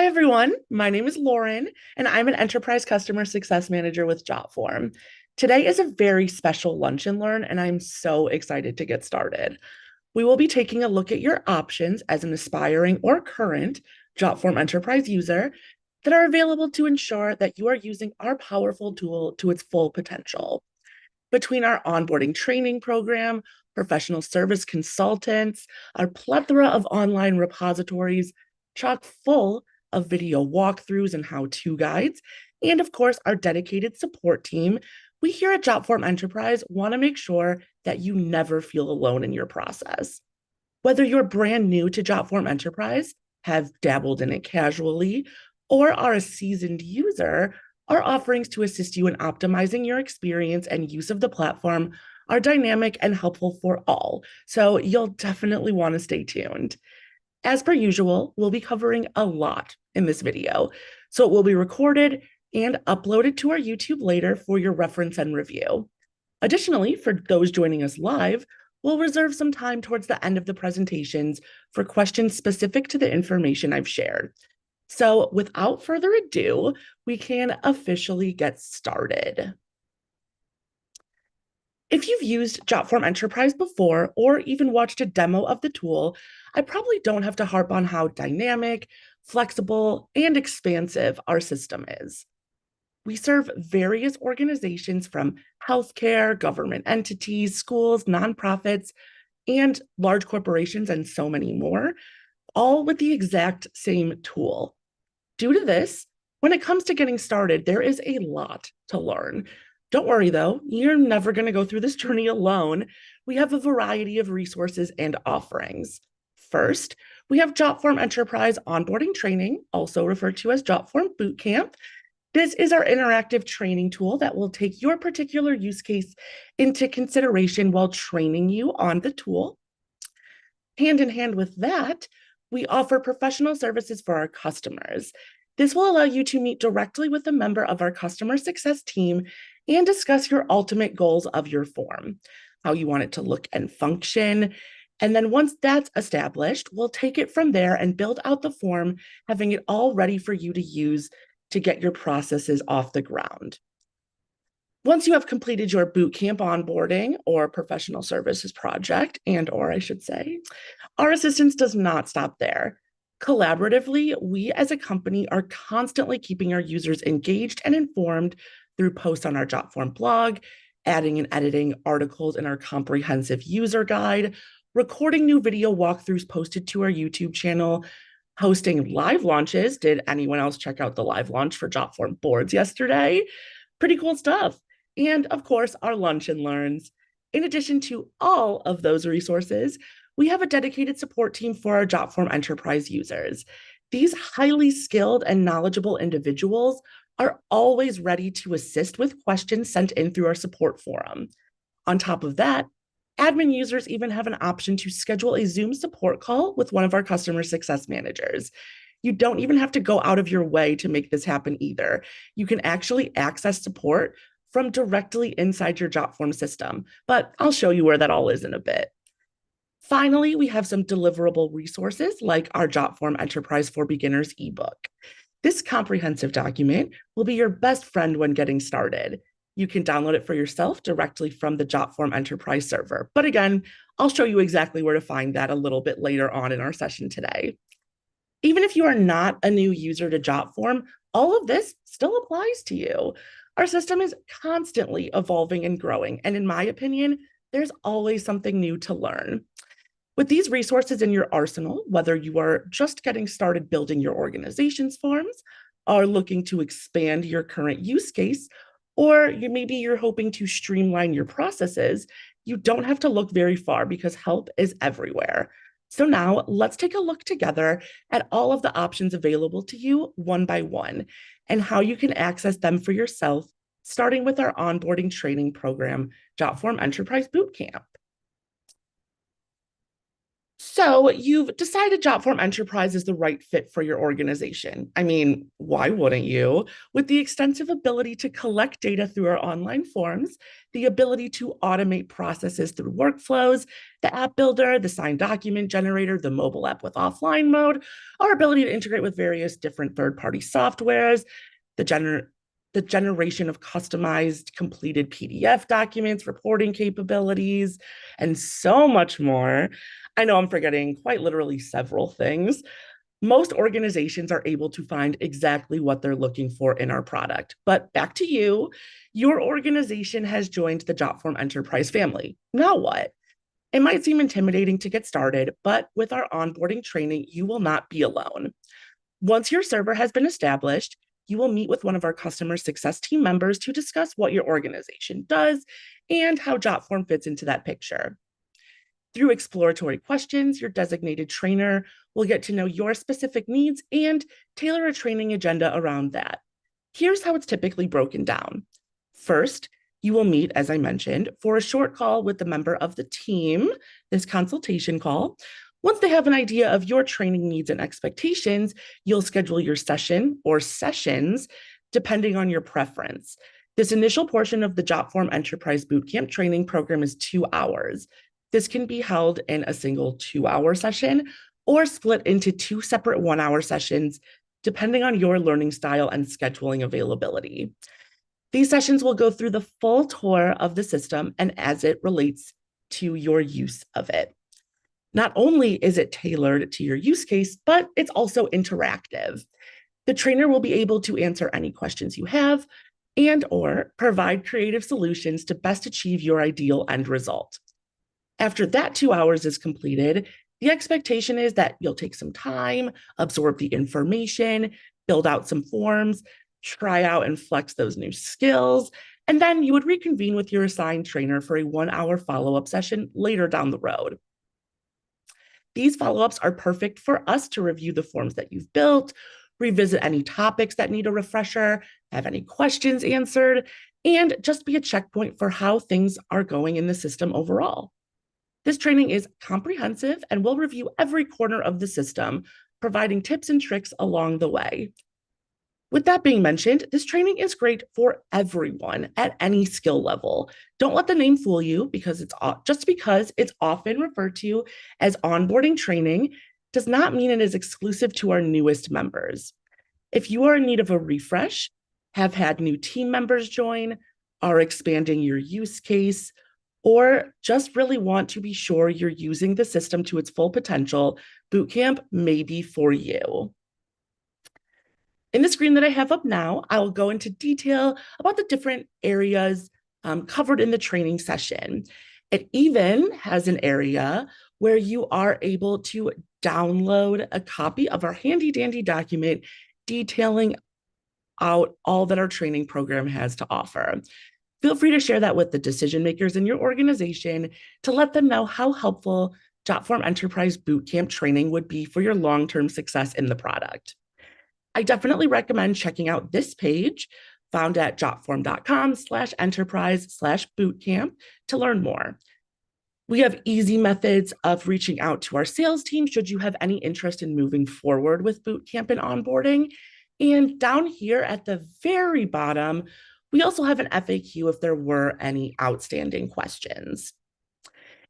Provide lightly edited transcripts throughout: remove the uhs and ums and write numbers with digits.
Hi, everyone. My name is Lauren, and I'm an Enterprise Customer Success Manager with Jotform. Today is a very special lunch and learn, and I'm so excited to get started. We will be taking a look at your options as an aspiring or current Jotform Enterprise user that are available to ensure that you are using our powerful tool to its full potential. Between our onboarding training program, professional service consultants, our plethora of online repositories, chock full of video walkthroughs and how-to guides, and of course, our dedicated support team, we here at Jotform Enterprise want to make sure that you never feel alone in your process. Whether you're brand new to Jotform Enterprise, have dabbled in it casually, or are a seasoned user, our offerings to assist you in optimizing your experience and use of the platform are dynamic and helpful for all. So you'll definitely want to stay tuned. As per usual, we'll be covering a lot in this video, so it will be recorded and uploaded to our YouTube later for your reference and review. Additionally, for those joining us live, we'll reserve some time towards the end of the presentations for questions specific to the information I've shared. So without further ado, we can officially get started. If you've used Jotform Enterprise before or even watched a demo of the tool, I probably don't have to harp on how dynamic, flexible, and expansive our system is. We serve various organizations from healthcare, government entities, schools, nonprofits, and large corporations, and so many more, all with the exact same tool. Due to this, when it comes to getting started, there is a lot to learn. Don't worry though, you're never going to go through this journey alone. We have a variety of resources and offerings. First, we have Jotform Enterprise Onboarding Training, also referred to as Jotform Bootcamp. This is our interactive training tool that will take your particular use case into consideration while training you on the tool. Hand in hand with that, we offer professional services for our customers. This will allow you to meet directly with a member of our customer success team and discuss your ultimate goals of your form, how you want it to look and function. And then once that's established, we'll take it from there and build out the form, having it all ready for you to use to get your processes off the ground. Once you have completed your bootcamp onboarding or professional services project, or I should say, our assistance does not stop there. Collaboratively, we as a company are constantly keeping our users engaged and informed through posts on our Jotform blog, adding and editing articles in our comprehensive user guide, recording new video walkthroughs posted to our YouTube channel, hosting live launches. Did anyone else check out the live launch for Jotform boards yesterday? Pretty cool stuff. And of course, our lunch and learns. In addition to all of those resources, we have a dedicated support team for our Jotform Enterprise users. These highly skilled and knowledgeable individuals are always ready to assist with questions sent in through our support forum. On top of that, admin users even have an option to schedule a Zoom support call with one of our customer success managers. You don't even have to go out of your way to make this happen either. You can actually access support from directly inside your Jotform system, but I'll show you where that all is in a bit. Finally, we have some deliverable resources like our Jotform Enterprise for Beginners ebook. This comprehensive document will be your best friend when getting started. You can download it for yourself directly from the Jotform Enterprise server. But again, I'll show you exactly where to find that a little bit later on in our session today. Even if you are not a new user to Jotform, all of this still applies to you. Our system is constantly evolving and growing, and in my opinion, there's always something new to learn. With these resources in your arsenal, whether you are just getting started building your organization's forms, are looking to expand your current use case, or maybe you're hoping to streamline your processes, you don't have to look very far because help is everywhere. So now let's take a look together at all of the options available to you one by one and how you can access them for yourself, starting with our onboarding training program, Jotform Enterprise Bootcamp. So you've decided Jotform Enterprise is the right fit for your organization. I mean, why wouldn't you? With the extensive ability to collect data through our online forms, the ability to automate processes through workflows, the app builder, the signed document generator, the mobile app with offline mode, our ability to integrate with various different third-party softwares, the the generation of customized completed PDF documents, reporting capabilities, and so much more. I know I'm forgetting quite literally several things. Most organizations are able to find exactly what they're looking for in our product. But back to you, your organization has joined the Jotform Enterprise family. Now what? It might seem intimidating to get started, but with our onboarding training, you will not be alone. Once your server has been established, you will meet with one of our customer success team members to discuss what your organization does and how Jotform fits into that picture. Through exploratory questions, your designated trainer will get to know your specific needs and tailor a training agenda around that. Here's how it's typically broken down. First, you will meet, as I mentioned, for a short call with the member of the team, this consultation call. Once they have an idea of your training needs and expectations, you'll schedule your session or sessions depending on your preference. This initial portion of the Jotform Enterprise Bootcamp training program is 2 hours. This can be held in a single 2 hour session or split into two separate 1 hour sessions, depending on your learning style and scheduling availability. These sessions will go through the full tour of the system and as it relates to your use of it. Not only is it tailored to your use case, but it's also interactive. The trainer will be able to answer any questions you have and or provide creative solutions to best achieve your ideal end result. After that 2 hours is completed, the expectation is that you'll take some time, absorb the information, build out some forms, try out and flex those new skills, and then you would reconvene with your assigned trainer for a 1 hour follow-up session later down the road. These follow-ups are perfect for us to review the forms that you've built, revisit any topics that need a refresher, have any questions answered, and just be a checkpoint for how things are going in the system overall. This training is comprehensive and will review every corner of the system, providing tips and tricks along the way. With that being mentioned, this training is great for everyone at any skill level. Don't let the name fool you because it's often referred to as onboarding training does not mean it is exclusive to our newest members. If you are in need of a refresh, have had new team members join, are expanding your use case, or just really want to be sure you're using the system to its full potential, Bootcamp may be for you. In the screen that I have up now, I'll go into detail about the different areas covered in the training session. It even has an area where you are able to download a copy of our handy dandy document detailing out all that our training program has to offer. Feel free to share that with the decision makers in your organization to let them know how helpful Jotform Enterprise Bootcamp training would be for your long-term success in the product. I definitely recommend checking out this page found at jotform.com/enterprise/bootcamp to learn more. We have easy methods of reaching out to our sales team should you have any interest in moving forward with bootcamp and onboarding. And down here at the very bottom, we also have an FAQ if there were any outstanding questions.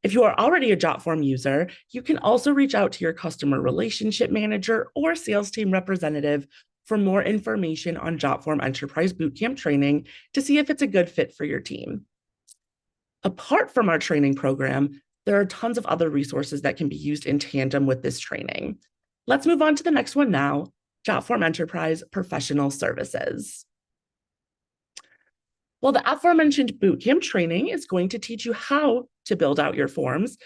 If you are already a Jotform user, you can also reach out to your customer relationship manager or sales team representative for more information on Jotform Enterprise Bootcamp training to see if it's a good fit for your team. Apart from our training program, there are tons of other resources that can be used in tandem with this training. Let's move on to the next one now, Jotform Enterprise Professional Services. Well, the aforementioned bootcamp training is going to teach you how to build out your forms,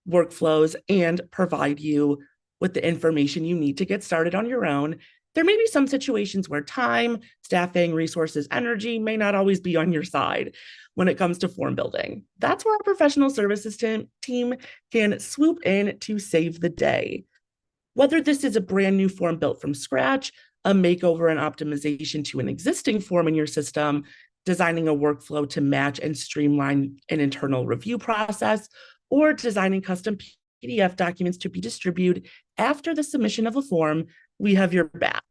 workflows, and provide you with the information you need to get started on your own. There may be some situations where time, staffing, resources, energy may not always be on your side when it comes to form building. That's where our professional services team can swoop in to save the day. Whether this is a brand new form built from scratch, a makeover and optimization to an existing form in your system, designing a workflow to match and streamline an internal review process, or designing custom PDF documents to be distributed after the submission of a form, we have your back.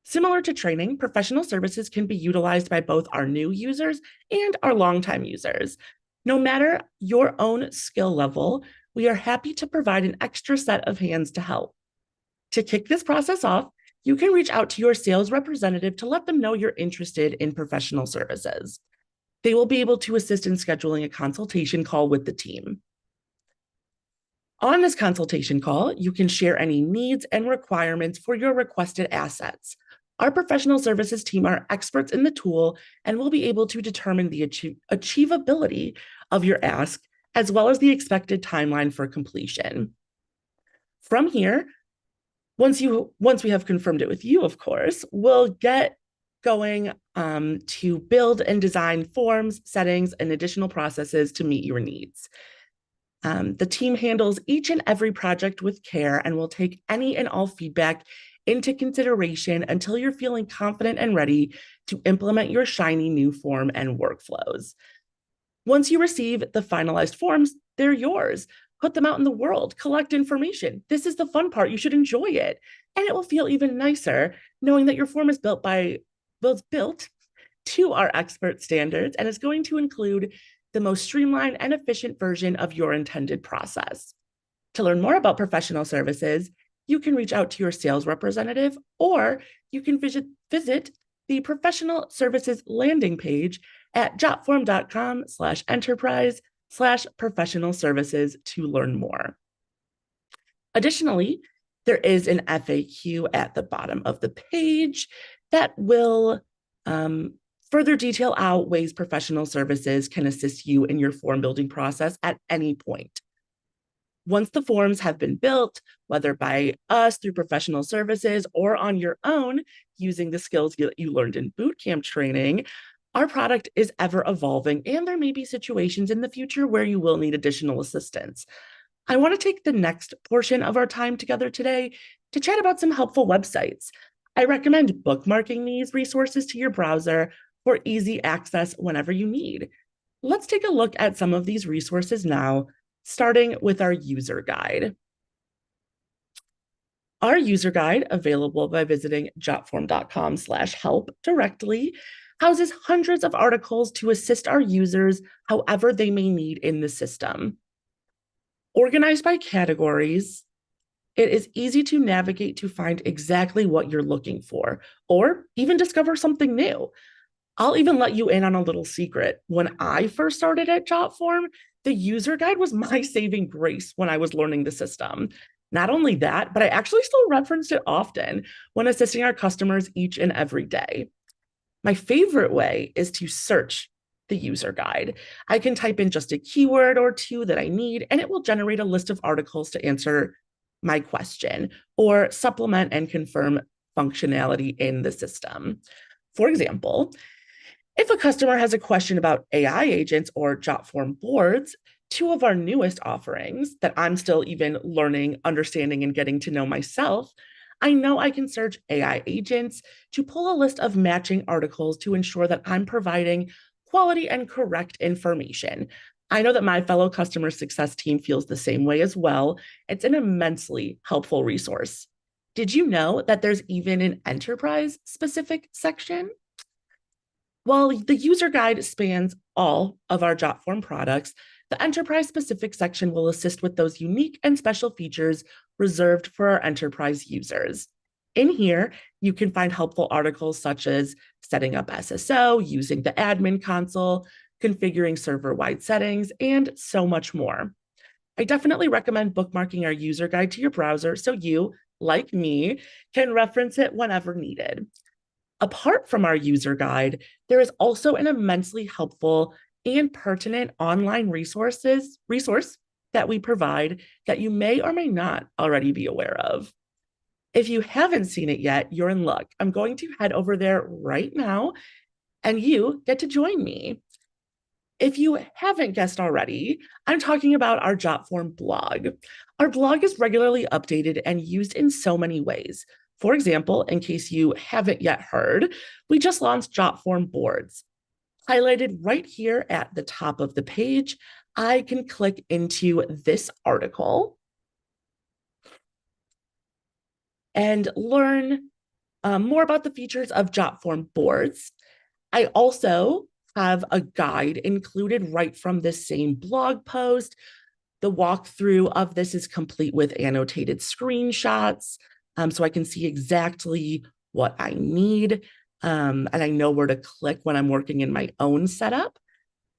Similar to training, professional services can be utilized by both our new users and our longtime users. No matter your own skill level, we are happy to provide an extra set of hands to help. To kick this process off, you can reach out to your sales representative to let them know you're interested in professional services. They will be able to assist in scheduling a consultation call with the team. On this consultation call, you can share any needs and requirements for your requested assets. Our professional services team are experts in the tool and will be able to determine the achievability of your ask, as well as the expected timeline for completion. From here, once we have confirmed it with you, of course, we'll get going to build and design forms, settings, and additional processes to meet your needs. The team handles each and every project with care and will take any and all feedback into consideration until you're feeling confident and ready to implement your shiny new form and workflows. Once you receive the finalized forms, they're yours. Put them out in the world, collect information. This is the fun part. You should enjoy it. And it will feel even nicer knowing that your form is built to our expert standards and is going to include the most streamlined and efficient version of your intended process. To learn more about professional services, you can reach out to your sales representative, or you can visit the professional services landing page at jotform.com/enterprise/professional services to learn more. Additionally, there is an FAQ at the bottom of the page that will further detail out ways professional services can assist you in your form building process at any point. Once the forms have been built, whether by us through professional services or on your own using the skills you learned in bootcamp training, our product is ever evolving, and there may be situations in the future where you will need additional assistance. I want to take the next portion of our time together today to chat about some helpful websites. I recommend bookmarking these resources to your browser for easy access whenever you need. Let's take a look at some of these resources now, starting with our user guide. Our user guide, available by visiting jotform.com/help directly, houses hundreds of articles to assist our users however they may need in the system. Organized by categories, it is easy to navigate to find exactly what you're looking for, or even discover something new. I'll even let you in on a little secret. When I first started at Jotform, the user guide was my saving grace when I was learning the system. Not only that, but I actually still referenced it often when assisting our customers each and every day. My favorite way is to search the user guide. I can type in just a keyword or two that I need, and it will generate a list of articles to answer my question or supplement and confirm functionality in the system. For example, if a customer has a question about AI agents or Jotform boards, two of our newest offerings that I'm still even learning, understanding, and getting to know myself, I know I can search AI agents to pull a list of matching articles to ensure that I'm providing quality and correct information. I know that my fellow customer success team feels the same way as well. It's an immensely helpful resource. Did you know that there's even an enterprise specific section? While the user guide spans all of our Jotform products, the enterprise-specific section will assist with those unique and special features reserved for our enterprise users. In here, you can find helpful articles such as setting up SSO, using the admin console, configuring server-wide settings, and so much more. I definitely recommend bookmarking our user guide to your browser so you, like me, can reference it whenever needed. Apart from our user guide, there is also an immensely helpful and pertinent online resource that we provide that you may or may not already be aware of. If you haven't seen it yet, you're in luck. I'm going to head over there right now, and you get to join me. If you haven't guessed already, I'm talking about our Jotform blog. Our blog is regularly updated and used in so many ways. For example, in case you haven't yet heard, we just launched Jotform boards. Highlighted right here at the top of the page, I can click into this article, and learn more about the features of Jotform boards. I also have a guide included right from this same blog post. The walkthrough of this is complete with annotated screenshots, so I can see exactly what I need, and I know where to click when I'm working in my own setup.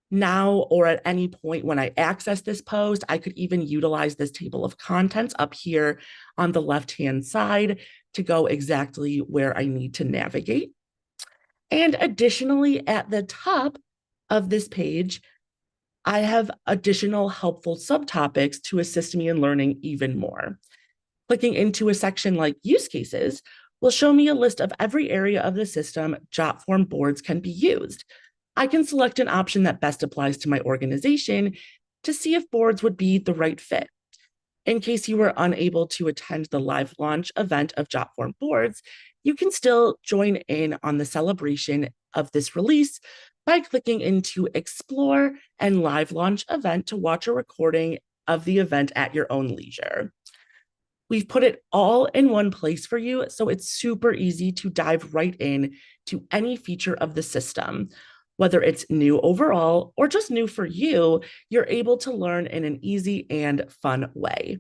Now, or at any point when I access this post, I could even utilize this table of contents up here on the left-hand side to go exactly where I need to navigate. And additionally, at the top of this page, I have additional helpful subtopics to assist me in learning even more. Clicking into a section like use cases will show me a list of every area of the system Jotform boards can be used. I can select an option that best applies to my organization to see if boards would be the right fit. In case you were unable to attend the live launch event of Jotform boards, you can still join in on the celebration of this release by clicking into Explore and Live Launch Event to watch a recording of the event at your own leisure. We've put it all in one place for you, so it's super easy to dive right in to any feature of the system. Whether it's new overall or just new for you, you're able to learn in an easy and fun way.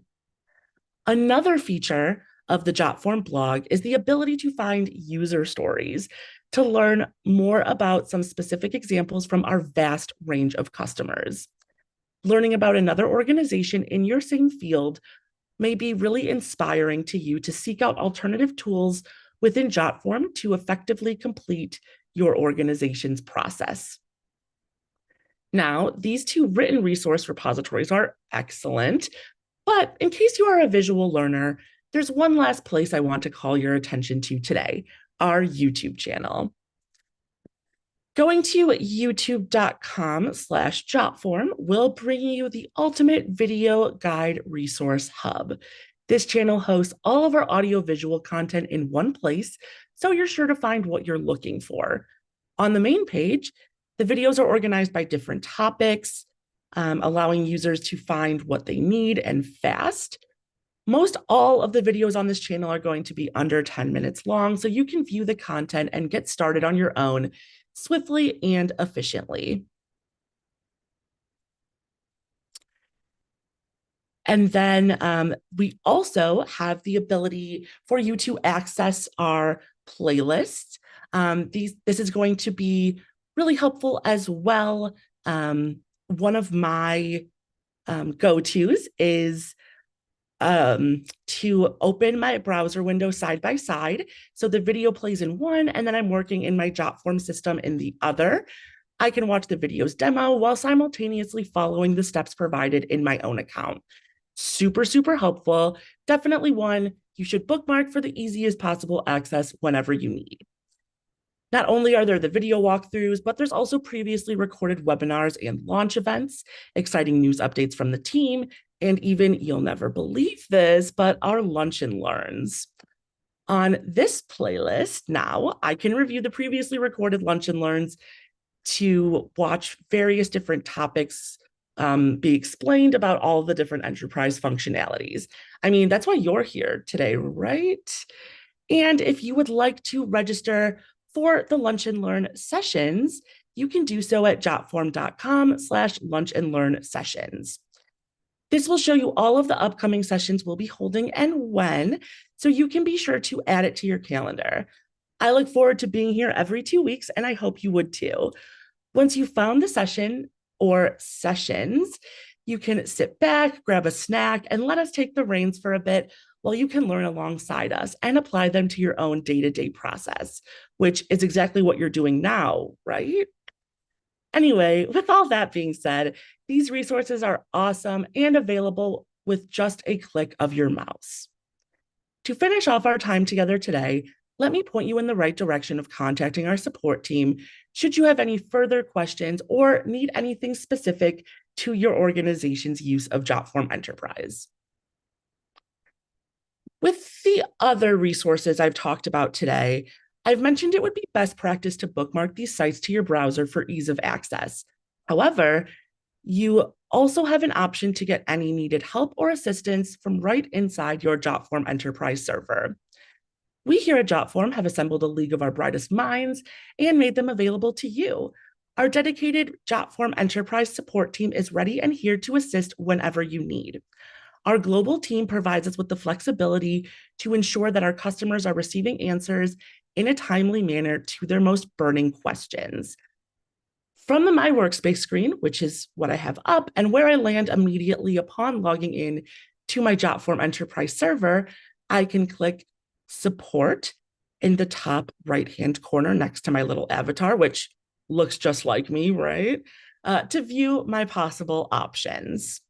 Another feature of the Jotform blog is the ability to find user stories to learn more about some specific examples from our vast range of customers. Learning about another organization in your same field may be really inspiring to you to seek out alternative tools within Jotform to effectively complete your organization's process. Now, these two written resource repositories are excellent, but in case you are a visual learner, there's one last place I want to call your attention to today, our YouTube channel. Going to youtube.com/Jotform will bring you the ultimate video guide resource hub. This channel hosts all of our audio-visual content in one place, so you're sure to find what you're looking for. On the main page, the videos are organized by different topics, allowing users to find what they need and fast. Most all of the videos on this channel are going to be under 10 minutes long, so you can view the content and get started on your own swiftly and efficiently. And then we also have the ability for you to access our playlists. This is going to be really helpful as well. One of my go-tos is to open my browser window side by side. So the video plays in one, and then I'm working in my Jotform system in the other. I can watch the video's demo while simultaneously following the steps provided in my own account. Super, super helpful. Definitely one you should bookmark for the easiest possible access whenever you need. Not only are there the video walkthroughs, but there's also previously recorded webinars and launch events, exciting news updates from the team, and even, you'll never believe this, but our lunch and learns. On this playlist now, I can review the previously recorded lunch and learns to watch various different topics be explained about all the different enterprise functionalities. I mean, that's why you're here today, right? And if you would like to register for the Lunch and Learn sessions, you can do so at jotform.com/lunch and learn sessions. This will show you all of the upcoming sessions we'll be holding and when, so you can be sure to add it to your calendar. I look forward to being here every 2 weeks, and I hope you would too. Once you've found the session or sessions, you can sit back, grab a snack, and let us take the reins for a bit while you can learn alongside us and apply them to your own day-to-day process, which is exactly what you're doing now, right? Anyway, with all that being said, these resources are awesome and available with just a click of your mouse. To finish off our time together today, let me point you in the right direction of contacting our support team should you have any further questions or need anything specific to your organization's use of Jotform Enterprise. With the other resources I've talked about today, I've mentioned it would be best practice to bookmark these sites to your browser for ease of access. However, you also have an option to get any needed help or assistance from right inside your Jotform Enterprise server. We here at Jotform have assembled a league of our brightest minds and made them available to you. Our dedicated Jotform enterprise support team is ready and here to assist whenever you need. Our global team provides us with the flexibility to ensure that our customers are receiving answers in a timely manner to their most burning questions. From the My Workspace screen, which is what I have up and where I land immediately upon logging in to my Jotform Enterprise server, I can click Support in the top right-hand corner next to my little avatar, which looks just like me, right? To view my possible options.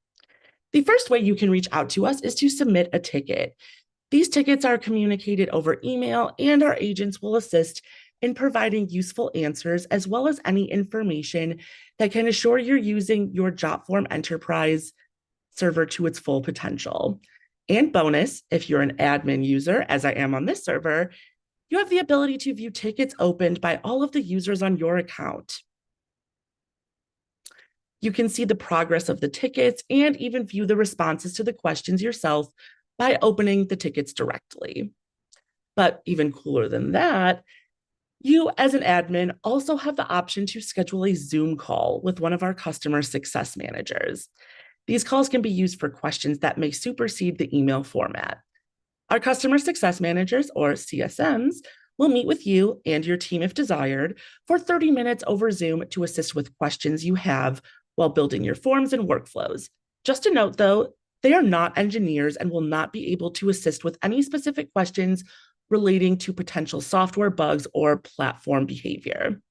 The first way you can reach out to us is to submit a ticket. These tickets are communicated over email, and our agents will assist in providing useful answers as well as any information that can assure you're using your Jotform Enterprise server to its full potential. And bonus, if you're an admin user, as I am on this server, you have the ability to view tickets opened by all of the users on your account. You can see the progress of the tickets and even view the responses to the questions yourself by opening the tickets directly. But even cooler than that, you as an admin also have the option to schedule a Zoom call with one of our customer success managers. These calls can be used for questions that may supersede the email format. Our customer success managers, or CSMs, will meet with you and your team if desired for 30 minutes over Zoom to assist with questions you have while building your forms and workflows. Just a note though, they are not engineers and will not be able to assist with any specific questions relating to potential software bugs or platform behavior.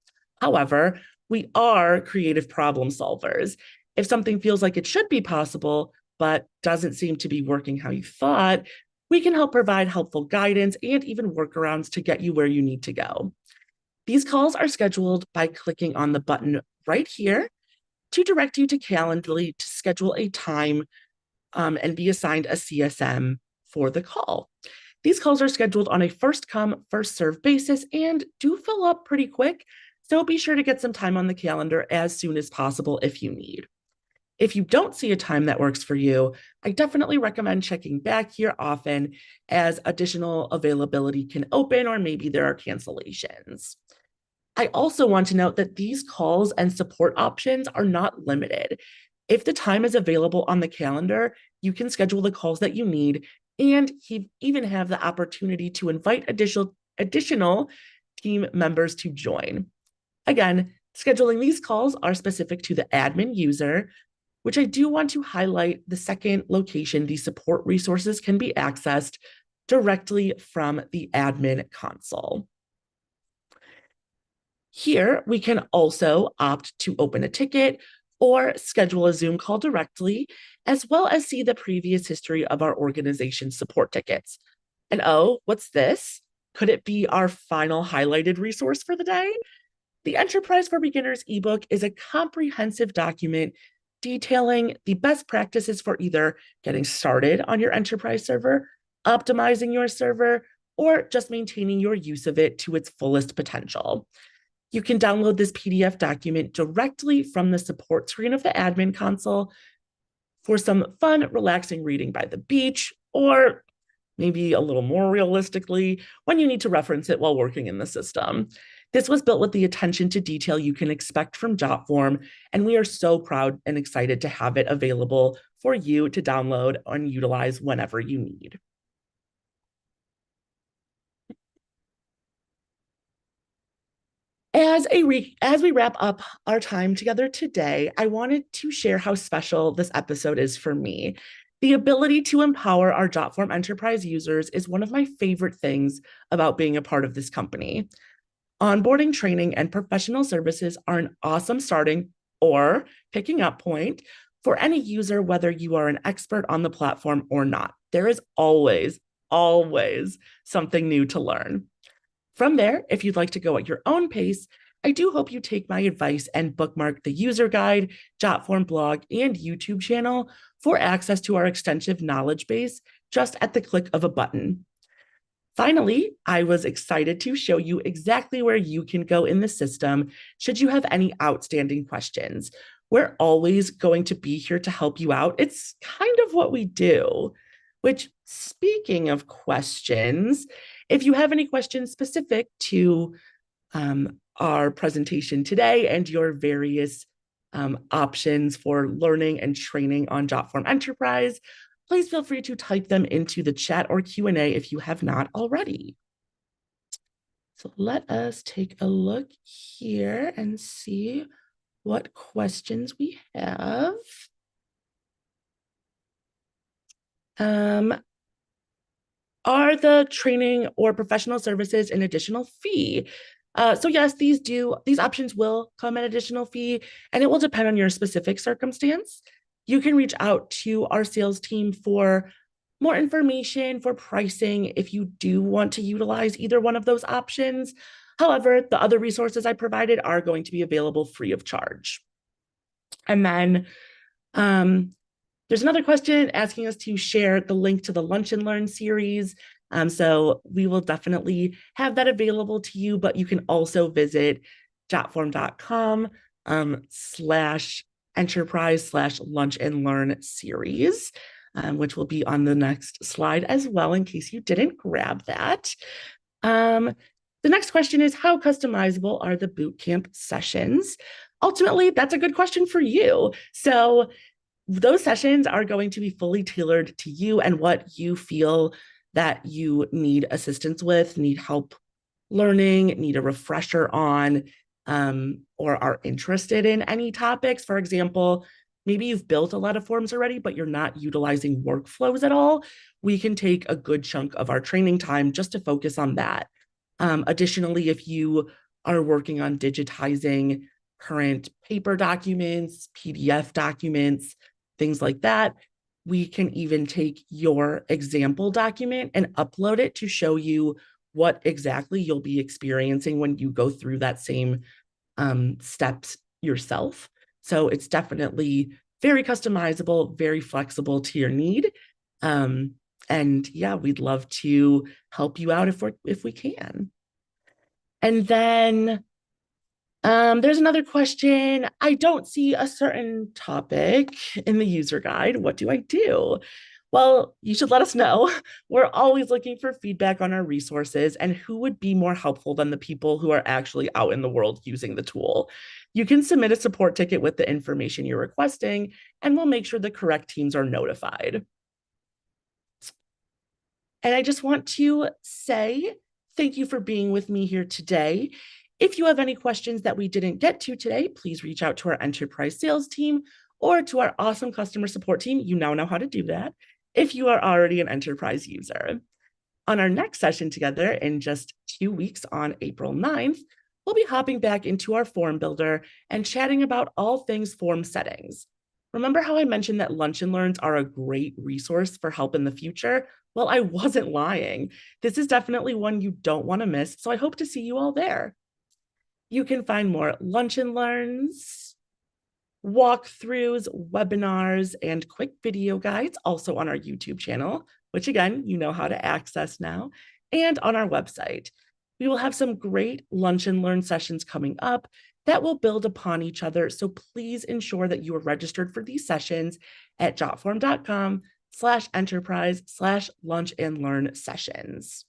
However, we are creative problem solvers. If something feels like it should be possible, but doesn't seem to be working how you thought, we can help provide helpful guidance and even workarounds to get you where you need to go. These calls are scheduled by clicking on the button right here to direct you to Calendly to schedule a time and be assigned a CSM for the call. These calls are scheduled on a first come, first served basis and do fill up pretty quick, so be sure to get some time on the calendar as soon as possible if you need. If you don't see a time that works for you, I definitely recommend checking back here often as additional availability can open or maybe there are cancellations. I also want to note that these calls and support options are not limited. If the time is available on the calendar, you can schedule the calls that you need and even have the opportunity to invite additional team members to join. Again, scheduling these calls are specific to the admin user, which I do want to highlight the second location these support resources can be accessed directly from the admin console. Here, we can also opt to open a ticket or schedule a Zoom call directly, as well as see the previous history of our organization's support tickets. And oh, what's this? Could it be our final highlighted resource for the day? The Enterprise for Beginners ebook is a comprehensive document detailing the best practices for either getting started on your enterprise server, optimizing your server, or just maintaining your use of it to its fullest potential. You can download this PDF document directly from the support screen of the admin console for some fun, relaxing reading by the beach, or maybe a little more realistically, when you need to reference it while working in the system. This was built with the attention to detail you can expect from Jotform, and we are so proud and excited to have it available for you to download and utilize whenever you need. As we wrap up our time together today, I wanted to share how special this episode is for me. The ability to empower our Jotform enterprise users is one of my favorite things about being a part of this company. Onboarding, training, and professional services are an awesome starting or picking up point for any user, whether you are an expert on the platform or not. There is always something new to learn. From there, if you'd like to go at your own pace, I do hope you take my advice and bookmark the user guide, Jotform blog, and YouTube channel for access to our extensive knowledge base just at the click of a button. Finally, I was excited to show you exactly where you can go in the system should you have any outstanding questions. We're always going to be here to help you out. It's kind of what we do. Which, speaking of questions, If you have any questions specific to our presentation today and your various options for learning and training on Jotform Enterprise, please feel free to type them into the chat or Q&A if you have not already. So let us take a look here and see what questions we have. Are the training or professional services an additional fee? So yes, these options will come at additional fee, and it will depend on your specific circumstance. You can reach out to our sales team for more information, for pricing, if you do want to utilize either one of those options. However, the other resources I provided are going to be available free of charge. And then there's another question asking us to share the link to the Lunch and Learn series. So we will definitely have that available to you, but you can also visit jotform.com /enterprise/lunch and learn series, which will be on the next slide as well, in case you didn't grab that. The next question is, how customizable are the bootcamp sessions? Ultimately, that's a good question for you. So those sessions are going to be fully tailored to you and what you feel that you need assistance with, need help learning, need a refresher on, or are interested in any topics. For example, maybe you've built a lot of forms already, but you're not utilizing workflows at all. We can take a good chunk of our training time just to focus on that. Additionally, if you are working on digitizing current paper documents, PDF documents, things like that, we can even take your example document and upload it to show you what exactly you'll be experiencing when you go through that same steps yourself. So it's definitely very customizable, very flexible to your need. And yeah, we'd love to help you out if we can. And then there's another question. I don't see a certain topic in the user guide. What do I do? Well, you should let us know. We're always looking for feedback on our resources and who would be more helpful than the people who are actually out in the world using the tool. You can submit a support ticket with the information you're requesting, and we'll make sure the correct teams are notified. And I just want to say thank you for being with me here today. If you have any questions that we didn't get to today, please reach out to our enterprise sales team or to our awesome customer support team. You now know how to do that if you are already an enterprise user. On our next session together in just 2 weeks on April 9th, we'll be hopping back into our form builder and chatting about all things form settings. Remember how I mentioned that Lunch and Learns are a great resource for help in the future? Well, I wasn't lying. This is definitely one you don't want to miss, so I hope to see you all there. You can find more Lunch and Learns, walkthroughs, webinars, and quick video guides also on our YouTube channel, which again, you know how to access now, and on our website. We will have some great Lunch and Learn sessions coming up that will build upon each other, so please ensure that you are registered for these sessions at jotform.com/enterprise/lunch and learn sessions.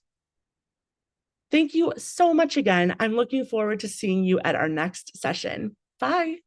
Thank you so much again. I'm looking forward to seeing you at our next session. Bye.